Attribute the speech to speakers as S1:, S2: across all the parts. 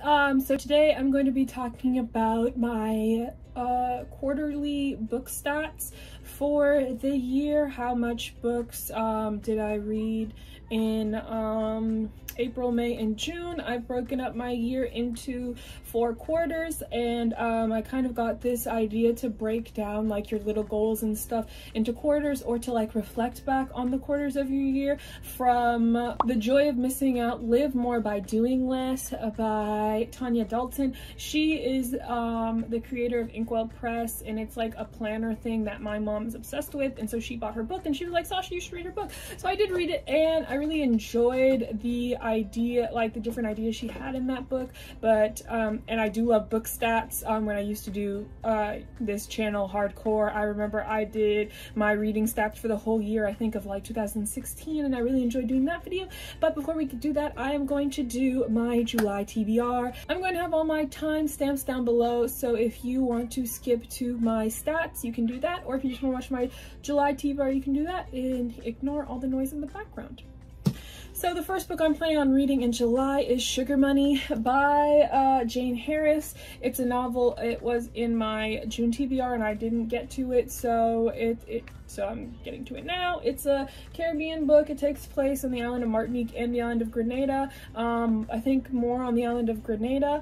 S1: So today I'm going to be talking about my quarterly book stats for the year. How much books did I read in April, May, and June. I've broken up my year into 4 quarters, and I kind of got this idea to break down like your little goals and stuff into quarters, or to like reflect back on the quarters of your year from The Joy of Missing Out, Live More by Doing Less by Tanya Dalton. She is the creator of Inkwell Press, and it's like a planner thing that my mom is obsessed with, and so she bought her book and she was like, Sasha, you should read her book. So I did read it, and I really enjoyed the idea, like the different ideas she had in that book. But and I do love book stats. When I used to do this channel hardcore, I remember I did my reading stats for the whole year, I think of like 2016, and I really enjoyed doing that video. But before we could do that, I am going to do my July TBR. I'm going to have all my timestamps down below, so if you want to skip to my stats, you can do that, or if you just want to watch my July TBR, you can do that and ignore all the noise in the background. So the first book I'm planning on reading in July is Sugar Money by Jane Harris. It's a novel. It was in my June TBR and I didn't get to it, so so I'm getting to it now. It's a Caribbean book. It takes place on the island of Martinique and the island of Grenada. I think more on the island of Grenada.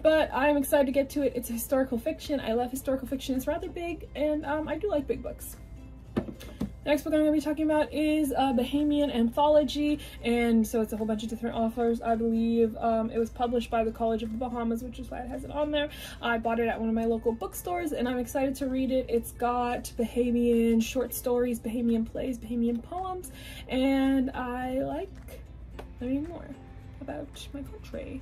S1: But I'm excited to get to it. It's a historical fiction. I love historical fiction. It's rather big, and I do like big books. Next book I'm going to be talking about is a Bahamian anthology, and so it's a whole bunch of different authors. I believe it was published by the College of the Bahamas, which is why it has it on there. I bought it at one of my local bookstores, and I'm excited to read it. It's got Bahamian short stories, Bahamian plays, Bahamian poems, and I like learning more about my country.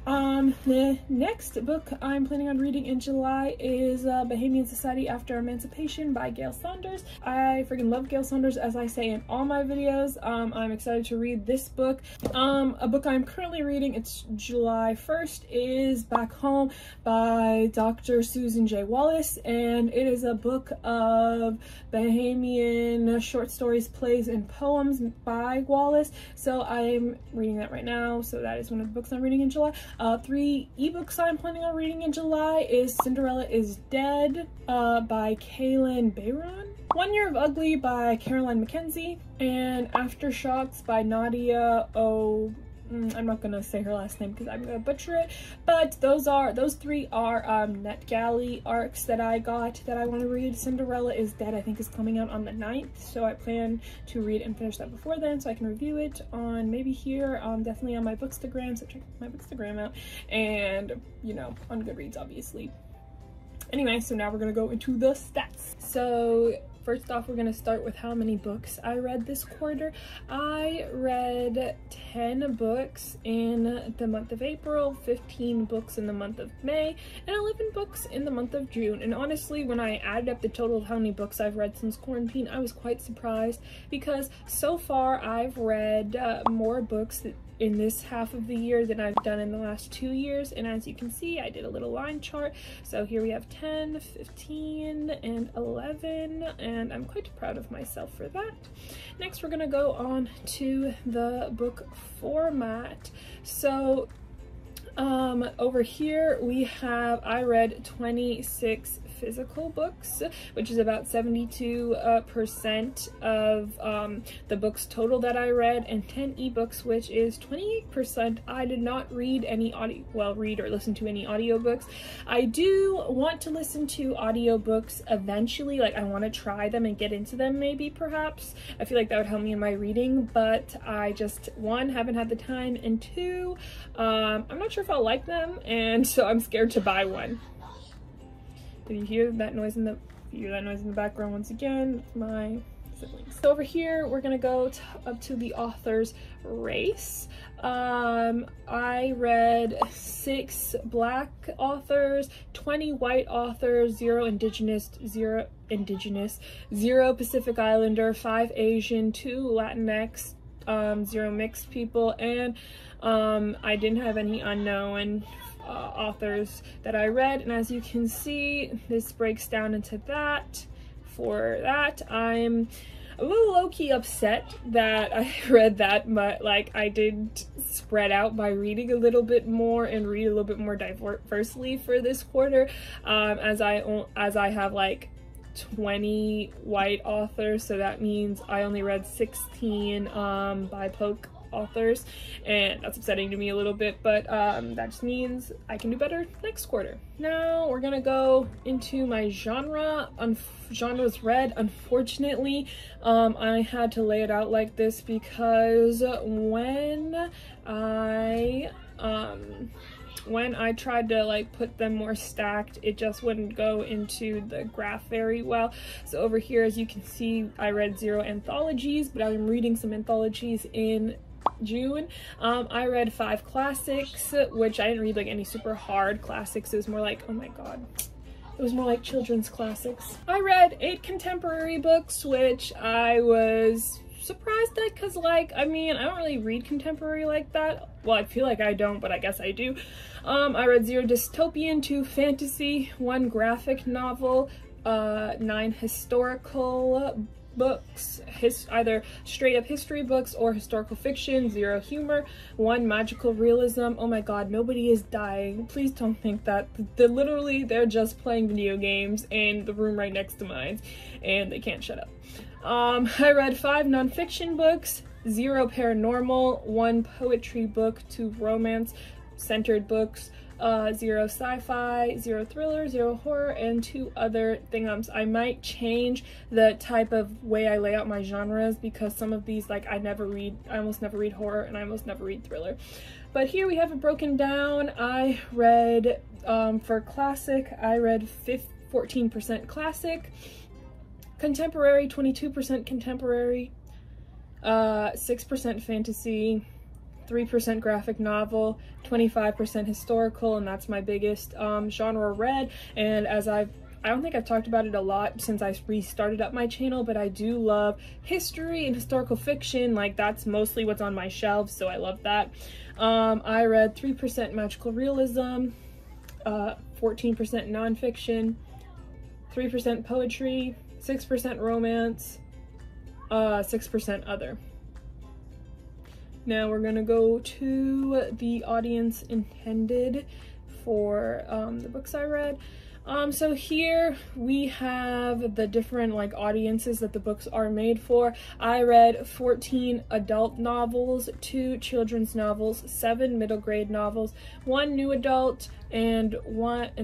S1: The next book I'm planning on reading in July is Bahamian Society After Emancipation by Gail Saunders. I freaking love Gail Saunders, as I say in all my videos. I'm excited to read this book. A book I'm currently reading, it's July 1st, is Back Home by Dr. Susan J. Wallace, and it is a book of Bahamian short stories, plays, and poems by Wallace. So I'm reading that right now, so that is one of the books I'm reading in July. 3 ebooks I'm planning on reading in July is Cinderella is Dead by Kaylin Bayron, One Year of Ugly by Caroline Mackenzie, and Aftershocks by Nadia O. I'm not gonna say her last name because I'm gonna butcher it, but those 3 are NetGalley arcs that I got that I want to read. Cinderella is Dead I think is coming out on the 9th, so I plan to read and finish that before then so I can review it on maybe here, definitely on my bookstagram, so check my bookstagram out, and you know, on Goodreads obviously. Anyway, so now we're gonna go into the stats. So first off, we're going to start with how many books I read this quarter. I read 10 books in the month of April, 15 books in the month of May, and 11 books in the month of June. And honestly, when I added up the total of how many books I've read since quarantine, I was quite surprised, because so far I've read more books in this half of the year than I've done in the last 2 years. And as you can see, I did a little line chart. So here we have 10, 15, and 11, and I'm quite proud of myself for that. Next, we're gonna go on to the book format. So over here we have, I read 26 physical books, which is about 72% of the books total that I read, and 10 ebooks, which is 28%. I did not read any read or listen to any audiobooks. I do want to listen to audiobooks eventually, like I want to try them and get into them maybe, perhaps. I feel like that would help me in my reading, but I just, 1, haven't had the time, and 2, I'm not sure if I'll like them, and so I'm scared to buy one. If you hear that noise in the background, once again, my siblings. So over here, we're gonna go up to the author's race. I read 6 Black authors, 20 white authors, 0 Indigenous, 0 Pacific Islander, 5 Asian, 2 Latinx, 0 mixed people, and I didn't have any unknown authors that I read. And as you can see, this breaks down into that. For that, I'm a little low-key upset that I read that, but like I did spread out by reading a little bit more and read a little bit more diversely for this quarter, as I have like 20 white authors, so that means I only read 16 BIPOC authors, and that's upsetting to me a little bit, but that just means I can do better next quarter. Now we're gonna go into my genres read. Unfortunately, I had to lay it out like this because when I tried to like put them more stacked, it just wouldn't go into the graph very well. So over here, as you can see, I read 0 anthologies, but I'm reading some anthologies in June. I read 5 classics, which I didn't read like any super hard classics. It was more like, oh my god, it was more like children's classics. I read 8 contemporary books, which I was surprised at, because like, I mean, I don't really read contemporary like that. Well, I feel like I don't, but I guess I do. I read 0 dystopian, 2 fantasy, 1 graphic novel, 9 historical books, either straight up history books or historical fiction, 0 humor, 1 magical realism. Oh my god, nobody is dying. Please don't think that. They're just playing video games in the room right next to mine, and they can't shut up. I read 5 nonfiction books, 0 paranormal, 1 poetry book, 2 romance centered books, 0 sci-fi, 0 thriller, 0 horror, and 2 other thingums. I might change the type of way I lay out my genres, because some of these, like, I almost never read horror, and I almost never read thriller. But here we have it broken down. I read, for classic, I read 14% classic, contemporary, 22% contemporary, 6% fantasy, 3% graphic novel, 25% historical, and that's my biggest genre read. And as I don't think I've talked about it a lot since I restarted up my channel, but I do love history and historical fiction. Like, that's mostly what's on my shelves, so I love that. I read 3% magical realism, 14% nonfiction, 3% poetry, 6% romance, 6% other. Now we're gonna go to the audience intended for the books I read. So here we have the different like audiences that the books are made for. I read 14 adult novels, 2 children's novels, 7 middle grade novels, 1 new adult, and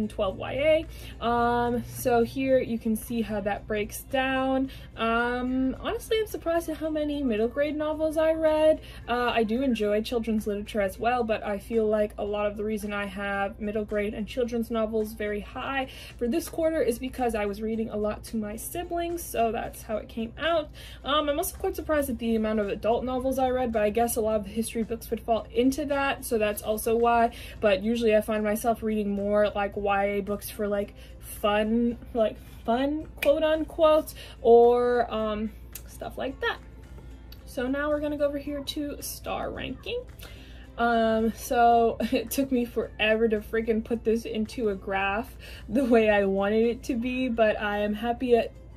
S1: 12 YA. So here you can see how that breaks down. Honestly, I'm surprised at how many middle grade novels I read. I do enjoy children's literature as well, but I feel like a lot of the reason I have middle grade and children's novels very high for this quarter is because I was reading a lot to my siblings, so that's how it came out. I'm also quite surprised at the amount of adult novels I read, but I guess a lot of the history books would fall into that, so that's also why. But usually I find myself reading more like YA books for like fun quote unquote, or stuff like that. So now we're gonna go over here to star ranking. So it took me forever to freaking put this into a graph the way I wanted it to be, but I am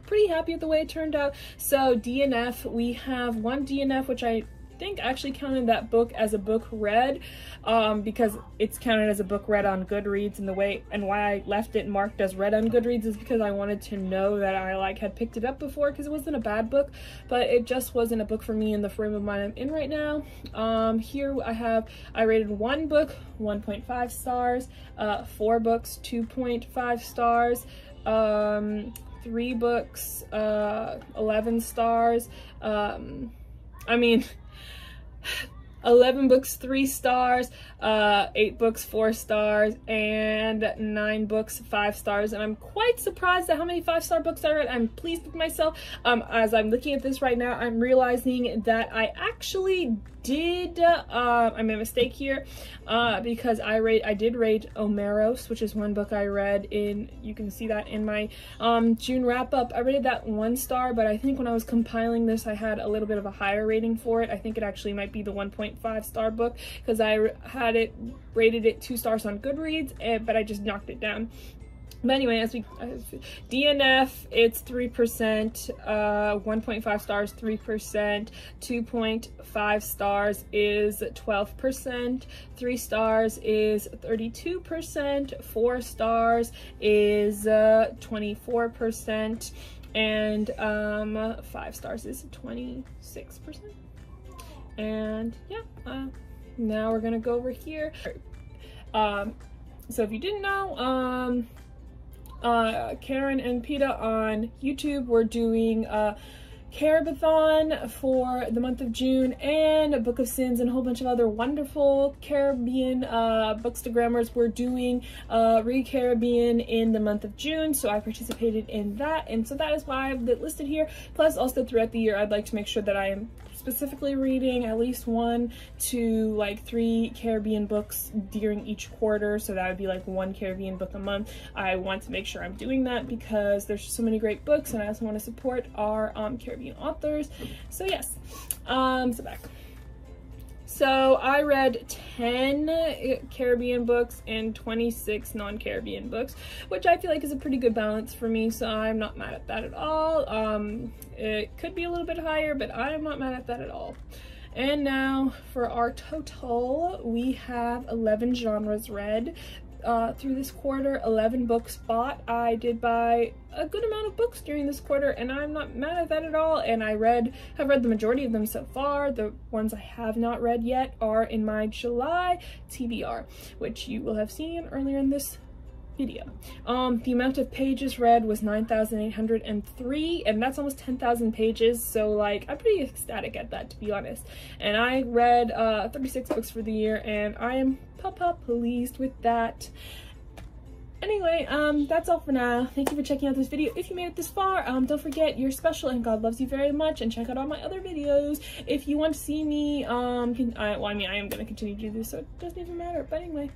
S1: pretty happy at the way it turned out. So DNF, we have 1 DNF, which I think actually counted that book as a book read, because it's counted as a book read on Goodreads, and why I left it marked as read on Goodreads is because I wanted to know that I like had picked it up before, because it wasn't a bad book, but it just wasn't a book for me in the frame of mind I'm in right now. Here I rated 1 book 1.5 stars, 4 books 2.5 stars, 3 books 11 stars. 11 books 3 stars, 8 books 4 stars, and 9 books 5 stars. And I'm quite surprised at how many 5-star books I read. I'm pleased with myself. As I'm looking at this right now, I'm realizing that I actually did I made a mistake here, because I did rate Omeros, which is 1 book I read in, you can see that in my June wrap up. I rated that 1 star, but I think when I was compiling this I had a little bit of a higher rating for it. I think it actually might be the 1.5 star book, because I had rated it 2 stars on Goodreads, but I just knocked it down. But anyway, as DNF, it's 3%, 1.5 stars, 3%, 2.5 stars is 12%, 3 stars is 32%, 4 stars is 24%, and 5 stars is 26%. And yeah, now we're gonna go over here. So if you didn't know, Karen and Peta on YouTube were doing a Carabathon for the month of June, and Book of Sins and a whole bunch of other wonderful Caribbean bookstagrammers were doing Read Caribbean in the month of June, so I participated in that, and so that is why I have it listed here. Plus also throughout the year I'd like to make sure that I am specifically reading at least 1 to like 3 Caribbean books during each quarter, so that would be like 1 Caribbean book a month. I want to make sure I'm doing that because there's so many great books, and I also want to support our Caribbean authors. So yes, so back. So I read 10 Caribbean books and 26 non-Caribbean books, which I feel like is a pretty good balance for me, so I'm not mad at that at all. It could be a little bit higher, but I am not mad at that at all. And now for our total, we have 11 genres read through this quarter, 11 books bought. I did buy a good amount of books during this quarter, and I'm not mad at that at all, and I have read the majority of them so far. The ones I have not read yet are in my July TBR, which you will have seen earlier in this video. The amount of pages read was 9,803, and that's almost 10,000 pages, so like I'm pretty ecstatic at that, to be honest. And I read 36 books for the year, and I am pleased with that. Anyway, that's all for now. Thank you for checking out this video. If you made it this far, don't forget you're special and God loves you very much, and check out all my other videos. If you want to see me, well, I mean, I am going to continue to do this, so it doesn't even matter. But anyway,